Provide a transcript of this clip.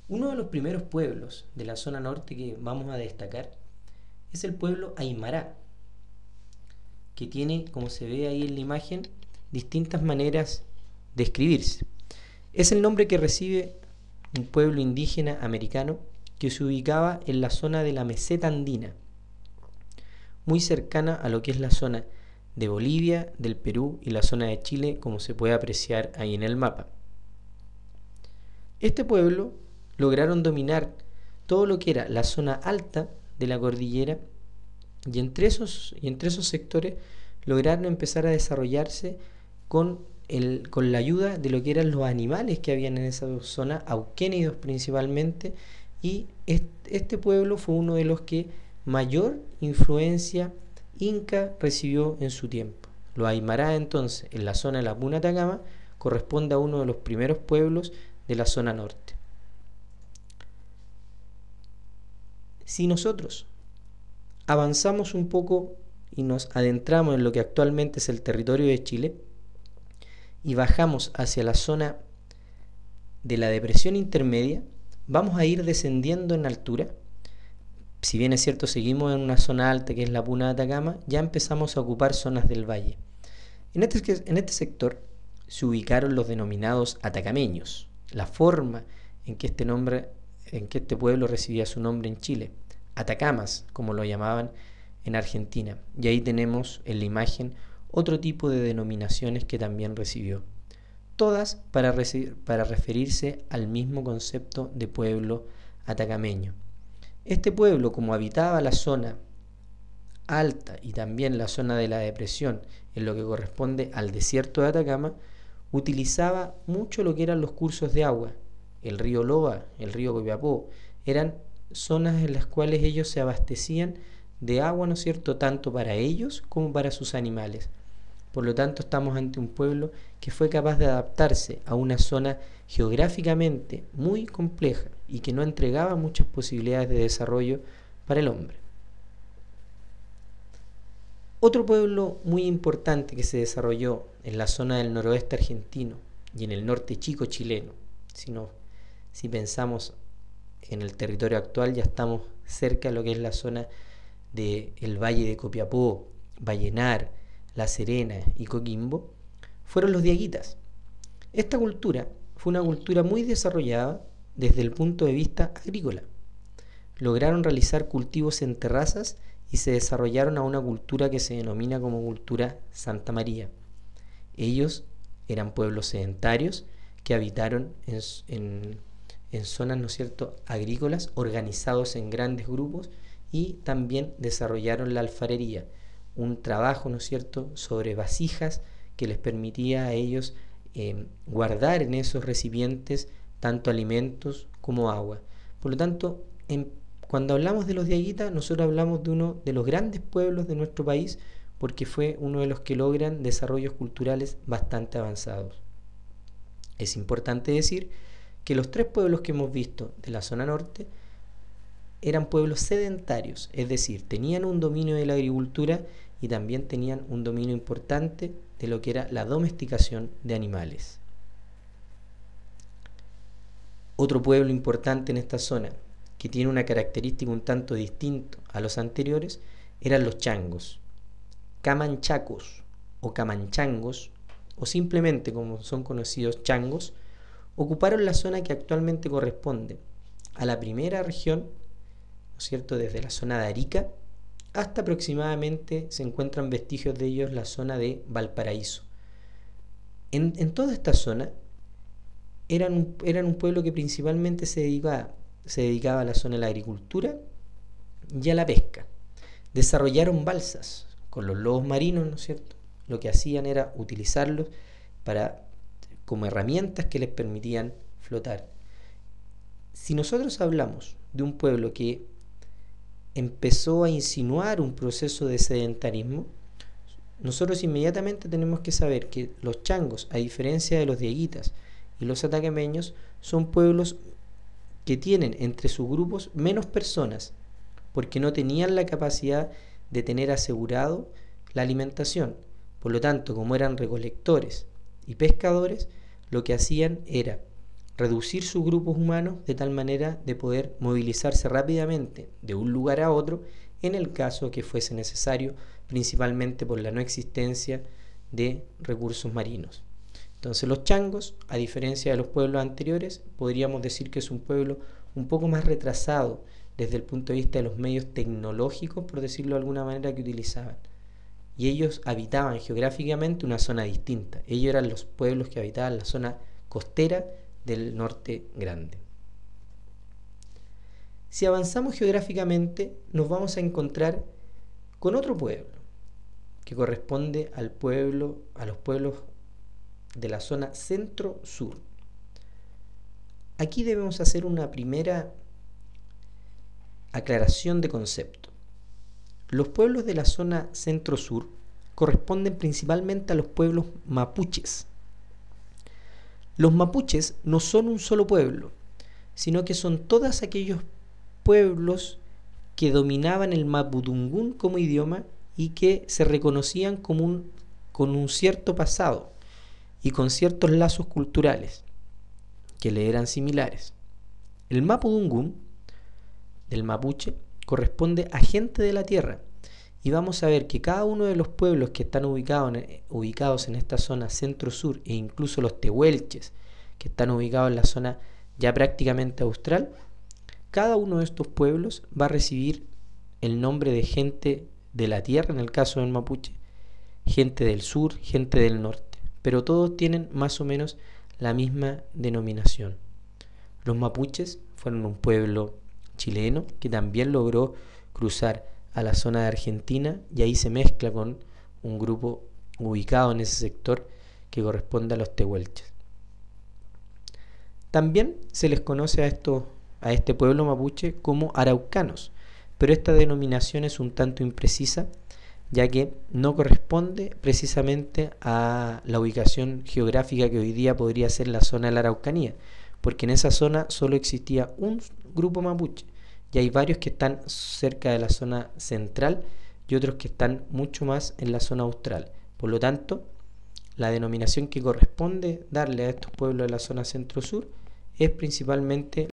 Uno de los primeros pueblos de la zona norte que vamos a destacar es el pueblo Aymara, que tiene, como se ve ahí en la imagen, distintas maneras de escribirse. Es el nombre que recibe un pueblo indígena americano que se ubicaba en la zona de la meseta andina, muy cercana a lo que es la zona de Bolivia, del Perú y la zona de Chile, como se puede apreciar ahí en el mapa. Este pueblo lograron dominar todo lo que era la zona alta de la cordillera y entre esos sectores lograron empezar a desarrollarse con la ayuda de lo que eran los animales que habían en esa zona, auquénidos principalmente, y este pueblo fue uno de los que mayor influencia inca recibió en su tiempo. Los Aymara, entonces, en la zona de la Puna Atacama, corresponde a uno de los primeros pueblos de la zona norte. Si nosotros avanzamos un poco y nos adentramos en lo que actualmente es el territorio de Chile y bajamos hacia la zona de la depresión intermedia, vamos a ir descendiendo en altura. Si bien es cierto, seguimos en una zona alta que es la Puna de Atacama, ya empezamos a ocupar zonas del valle. En este sector se ubicaron los denominados atacameños, la forma en que este pueblo recibía su nombre en Chile, Atacamas, como lo llamaban en Argentina. Y ahí tenemos en la imagen otro tipo de denominaciones que también recibió, todas para referirse al mismo concepto de pueblo atacameño. Este pueblo, como habitaba la zona alta y también la zona de la depresión, en lo que corresponde al desierto de Atacama, utilizaba mucho lo que eran los cursos de agua. El río Loa, el río Copiapó, eran zonas en las cuales ellos se abastecían de agua, ¿no es cierto?, tanto para ellos como para sus animales. Por lo tanto, estamos ante un pueblo que fue capaz de adaptarse a una zona geográficamente muy compleja y que no entregaba muchas posibilidades de desarrollo para el hombre. Otro pueblo muy importante que se desarrolló en la zona del noroeste argentino y en el norte chico chileno, si pensamos en el territorio actual, ya estamos cerca de lo que es la zona del valle de Copiapó, Vallenar, La Serena y Coquimbo, fueron los diaguitas. Esta cultura fue una cultura muy desarrollada desde el punto de vista agrícola. Lograron realizar cultivos en terrazas y se desarrollaron a una cultura que se denomina como cultura Santa María. Ellos eran pueblos sedentarios que habitaron en zonas, ¿no es cierto?, agrícolas, organizados en grandes grupos, y también desarrollaron la alfarería, un trabajo, ¿no es cierto?, sobre vasijas que les permitía a ellos guardar en esos recipientes tanto alimentos como agua. Por lo tanto, cuando hablamos de los diaguitas, nosotros hablamos de uno de los grandes pueblos de nuestro país, porque fue uno de los que logran desarrollos culturales bastante avanzados. Es importante decir que los tres pueblos que hemos visto de la zona norte eran pueblos sedentarios, es decir, tenían un dominio de la agricultura y también tenían un dominio importante de lo que era la domesticación de animales. Otro pueblo importante en esta zona, que tiene una característica un tanto distinta a los anteriores, eran los changos, camanchacos o camanchangos, o simplemente como son conocidos changos, ocuparon la zona que actualmente corresponde a la primera región, ¿no es cierto?, desde la zona de Arica hasta aproximadamente se encuentran vestigios de ellos la zona de Valparaíso. En toda esta zona eran un pueblo que principalmente se dedicaba a la zona de la agricultura y a la pesca. Desarrollaron balsas con los lobos marinos, ¿no es cierto? Lo que hacían era utilizarlos como herramientas que les permitían flotar. Si nosotros hablamos de un pueblo que empezó a insinuar un proceso de sedentarismo, nosotros inmediatamente tenemos que saber que los changos, a diferencia de los dieguitas y los atacameños, son pueblos que tienen entre sus grupos menos personas, porque no tenían la capacidad de tener asegurado la alimentación. Por lo tanto, como eran recolectores y pescadores, lo que hacían era reducir sus grupos humanos de tal manera de poder movilizarse rápidamente de un lugar a otro en el caso que fuese necesario, principalmente por la no existencia de recursos marinos. Entonces los changos, a diferencia de los pueblos anteriores, podríamos decir que es un pueblo un poco más retrasado desde el punto de vista de los medios tecnológicos, por decirlo de alguna manera, que utilizaban. Y ellos habitaban geográficamente una zona distinta. Ellos eran los pueblos que habitaban la zona costera del norte grande. Si avanzamos geográficamente, nos vamos a encontrar con otro pueblo, que corresponde a los pueblos de la zona centro-sur. Aquí debemos hacer una primera aclaración de concepto. Los pueblos de la zona centro-sur corresponden principalmente a los pueblos mapuches. Los mapuches no son un solo pueblo, sino que son todos aquellos pueblos que dominaban el mapudungún como idioma y que se reconocían con un cierto pasado y con ciertos lazos culturales que le eran similares. El mapudungún del mapuche corresponde a gente de la tierra, y vamos a ver que cada uno de los pueblos que están ubicados en esta zona centro-sur, e incluso los tehuelches que están ubicados en la zona ya prácticamente austral, cada uno de estos pueblos va a recibir el nombre de gente de la tierra, en el caso del mapuche, gente del sur, gente del norte, pero todos tienen más o menos la misma denominación. Los mapuches fueron un pueblo chileno que también logró cruzar a la zona de Argentina, y ahí se mezcla con un grupo ubicado en ese sector que corresponde a los tehuelches. También se les conoce a este pueblo mapuche como araucanos, pero esta denominación es un tanto imprecisa, ya que no corresponde precisamente a la ubicación geográfica que hoy día podría ser la zona de la Araucanía, porque en esa zona solo existía un grupo mapuche, y hay varios que están cerca de la zona central y otros que están mucho más en la zona austral. Por lo tanto, la denominación que corresponde darle a estos pueblos de la zona centro-sur es principalmente